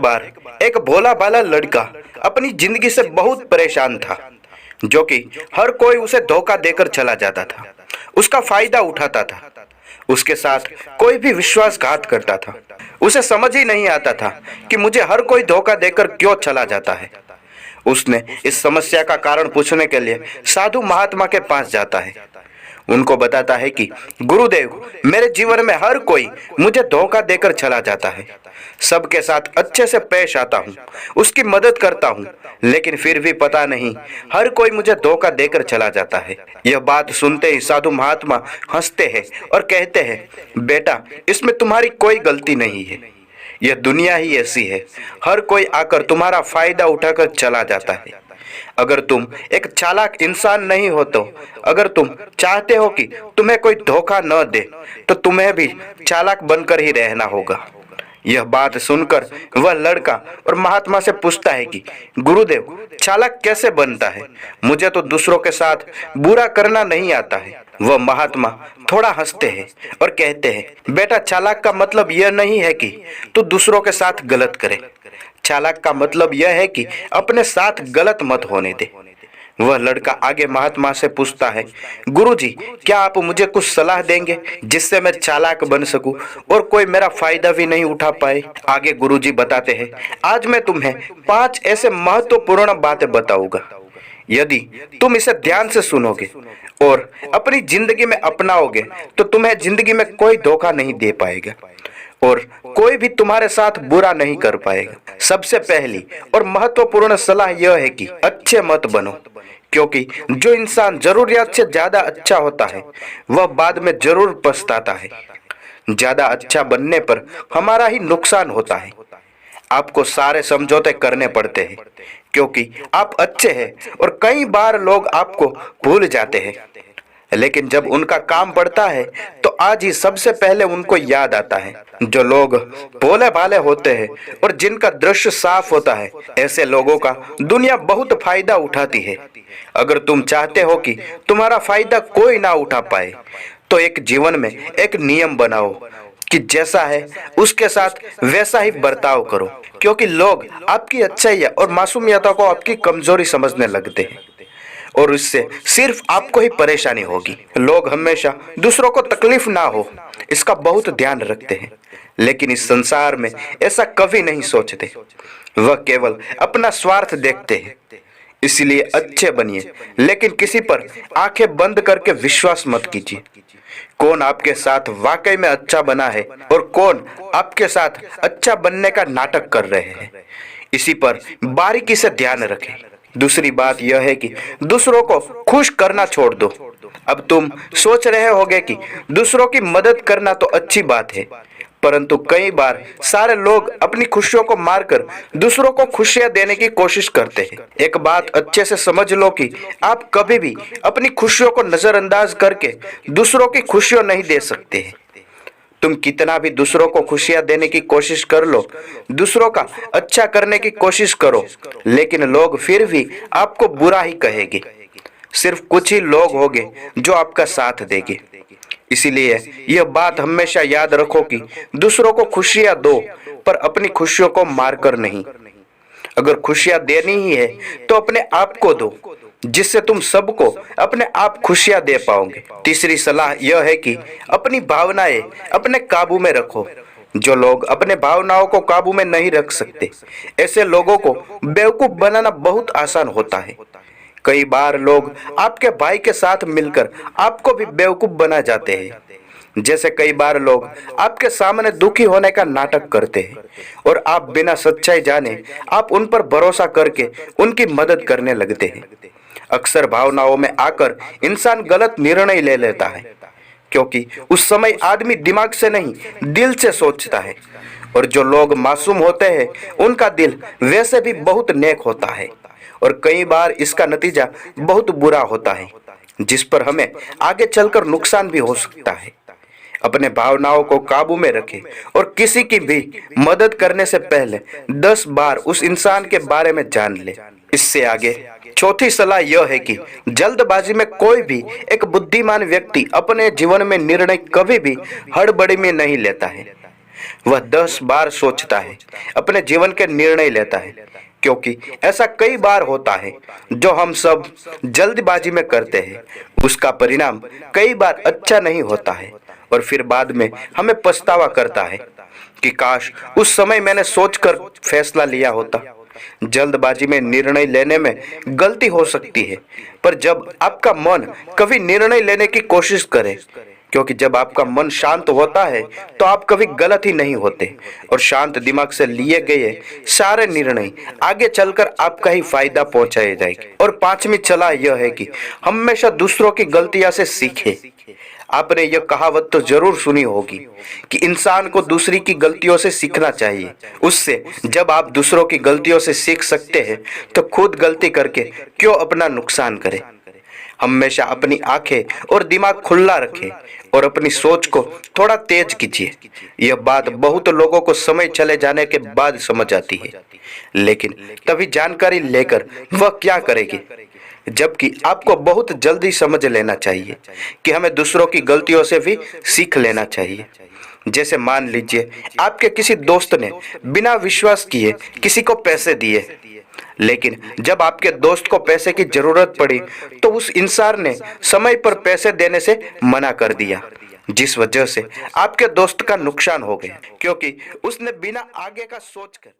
बार एक भोला भाला लड़का अपनी जिंदगी से बहुत परेशान था, जो कि हर कोई उसे धोखा देकर चला जाता था, उसका फायदा उठाता था, उसके साथ कोई भी विश्वासघात करता था। उसे समझ ही नहीं आता था कि मुझे हर कोई धोखा देकर क्यों चला जाता है। उसने इस समस्या का कारण पूछने के लिए साधु महात्मा के पास जाता है। उनको बताता है कि गुरुदेव, मेरे जीवन में हर कोई मुझे धोखा देकर चला जाता है। सबके साथ अच्छे से पेश आता हूँ, उसकी मदद करता हूँ, लेकिन फिर भी पता नहीं हर कोई मुझे धोखा देकर चला जाता है। यह बात सुनते ही साधु महात्मा हंसते हैं और कहते हैं, बेटा, इसमें तुम्हारी कोई गलती नहीं है। यह दुनिया ही ऐसी है, हर कोई आकर तुम्हारा फायदा उठाकर चला जाता है। अगर तुम एक चालाक इंसान नहीं हो तो अगर तुम चाहते हो कि तुम्हें कोई धोखा न दे तो तुम्हें भी चालाक बनकर ही रहना होगा। यह बात सुनकर वह लड़का और महात्मा से पूछता है कि गुरुदेव, चालाक कैसे बनता है? मुझे तो दूसरों के साथ बुरा करना नहीं आता है। वह महात्मा थोड़ा हंसते हैं और कहते हैं, बेटा, चालाक का मतलब यह नहीं है कि तू दूसरों के साथ गलत करे। चालाक का मतलब यह है कि अपने साथ गलत मत होने दे। वह लड़का आगे महात्मा से पूछता है, गुरुजी, क्या आप मुझे कुछ सलाह देंगे जिससे मैं चालाक बन सकूं और कोई मेरा फायदा भी नहीं उठा पाए? आगे गुरुजी बताते हैं, आज मैं तुम्हें 5 ऐसे महत्वपूर्ण बातें बताऊंगा। यदि तुम इसे ध्यान से सुनोगे और अपनी जिंदगी में अपनाओगे तो तुम्हें जिंदगी में कोई धोखा नहीं दे पाएगा और कोई भी तुम्हारे साथ बुरा नहीं कर पाएगा। सबसे पहली और महत्वपूर्ण सलाह यह है कि अच्छे मत बनो, क्योंकि जो इंसान जरूरियात से ज्यादा अच्छा होता है वह बाद में जरूर पछताता है। ज्यादा अच्छा बनने पर हमारा ही नुकसान होता है। आपको सारे समझौते करने पड़ते हैं क्योंकि आप अच्छे हैं और कई बार लोग आपको भूल जाते हैं, लेकिन जब उनका काम पड़ता है तो आज ही सबसे पहले उनको याद आता है। जो लोग भोले भाले होते हैं और जिनका दृश्य साफ होता है, ऐसे लोगों का दुनिया बहुत फायदा उठाती है। अगर तुम चाहते हो कि तुम्हारा फायदा कोई ना उठा पाए तो एक जीवन में एक नियम बनाओ कि जैसा है उसके साथ वैसा ही बर्ताव करो, क्योंकि लोग आपकी अच्छाइयाँ और मासूमियतों को आपकी कमजोरी समझने लगते हैं और इससे सिर्फ आपको ही परेशानी होगी। लोग हमेशा दूसरों को तकलीफ ना हो इसका बहुत ध्यान रखते हैं, लेकिन इस संसार में ऐसा कभी नहीं सोचते। वह केवल अपना स्वार्थ देखते हैं। इसलिए अच्छे बनिए, लेकिन किसी पर आंखें बंद करके विश्वास मत कीजिए। कौन आपके साथ वाकई में अच्छा बना है और कौन आपके साथ अच्छा बनने का नाटक कर रहे हैं, इसी पर बारीकी से ध्यान रखें। दूसरी बात यह है कि दूसरों को खुश करना छोड़ दो। अब तुम सोच रहे होगे कि दूसरों की मदद करना तो अच्छी बात है, परंतु कई बार सारे लोग अपनी खुशियों को मारकर दूसरों को खुशियां देने की कोशिश करते हैं। एक बात अच्छे से समझ लो कि आप कभी भी अपनी खुशियों को नजरअंदाज करके दूसरों की खुशियां नहीं दे सकते हैं। तुम कितना भी दूसरों को खुशियां देने की कोशिश कर लो, दूसरों का अच्छा करने की कोशिश करो, लेकिन लोग फिर भी आपको बुरा ही कहेंगे। सिर्फ कुछ ही लोग होंगे जो आपका साथ देंगे। इसीलिए यह बात हमेशा याद रखो कि दूसरों को खुशियां दो, पर अपनी खुशियों को मारकर नहीं। अगर खुशियां देनी ही है तो अपने आप को दो, जिससे तुम सबको अपने आप खुशियां दे पाओगे। तीसरी सलाह यह है कि अपनी भावनाएं अपने काबू में रखो। जो लोग अपने भावनाओं को काबू में नहीं रख सकते, ऐसे लोगों को बेवकूफ बनाना बहुत आसान होता है। कई बार लोग आपके भाई के साथ मिलकर आपको भी बेवकूफ बना जाते हैं। जैसे कई बार लोग आपके सामने दुखी होने का नाटक करते हैं और आप बिना सच्चाई जाने आप उन पर भरोसा करके उनकी मदद करने लगते हैं। अक्सर भावनाओं में आकर इंसान गलत निर्णय ले लेता है, क्योंकि उस समय आदमी दिमाग से नहीं दिल से सोचता है, और जो लोग मासूम होते हैं उनका दिल वैसे भी बहुत नेक होता है और कई बार इसका नतीजा बहुत बुरा होता है, जिस पर हमें आगे चलकर नुकसान भी हो सकता है। अपने भावनाओं को काबू में रखें और किसी की भी मदद करने से पहले 10 बार उस इंसान के बारे में जान ले। इससे आगे चौथी सलाह यह है कि जल्दबाजी में कोई भी एक बुद्धिमान व्यक्ति अपने जीवन में निर्णय कभी भी हड़बड़ी में नहीं लेता है। वह 10 बार सोचता है, अपने जीवन के निर्णय लेता है, क्योंकि ऐसा कई बार होता है जो हम सब जल्दबाजी में करते हैं। उसका परिणाम कई बार अच्छा नहीं होता है और फिर बाद में हमें पछतावा करता है कि काश उस समय मैंने सोचकर फैसला लिया होता। जल्दबाजी में निर्णय लेने में गलती हो सकती है, पर जब आपका मन कभी निर्णय लेने की कोशिश करे, क्योंकि जब आपका मन शांत होता है तो आप कभी गलत ही नहीं होते और शांत दिमाग से लिए गए सारे निर्णय आगे चलकर आपका ही फायदा पहुंचाए जाएंगे। और पांचवी सलाह यह है कि हमेशा दूसरों की गलतियों से सीखे। आपने यह कहावत तो जरूर सुनी होगी कि इंसान को दूसरी की गलतियों से सीखना चाहिए। उससे जब आप दूसरों की गलतियों से सीख सकते हैं तो खुद गलती करके क्यों अपना नुकसान करें। हमेशा अपनी आंखें और दिमाग खुला रखें और अपनी सोच को थोड़ा तेज कीजिए। यह बात बहुत लोगों को समय चले जाने के बाद समझ आती है, लेकिन तभी जानकारी लेकर वह क्या करेगी, जबकि आपको बहुत जल्दी समझ लेना चाहिए कि हमें दूसरों की गलतियों से भी सीख लेना चाहिए। जैसे मान लीजिए आपके किसी दोस्त ने बिना विश्वास किए किसी को पैसे दिए, लेकिन जब आपके दोस्त को पैसे की जरूरत पड़ी तो उस इंसान ने समय पर पैसे देने से मना कर दिया, जिस वजह से आपके दोस्त का नुकसान हो गया, क्योंकि उसने बिना आगे का सोचकर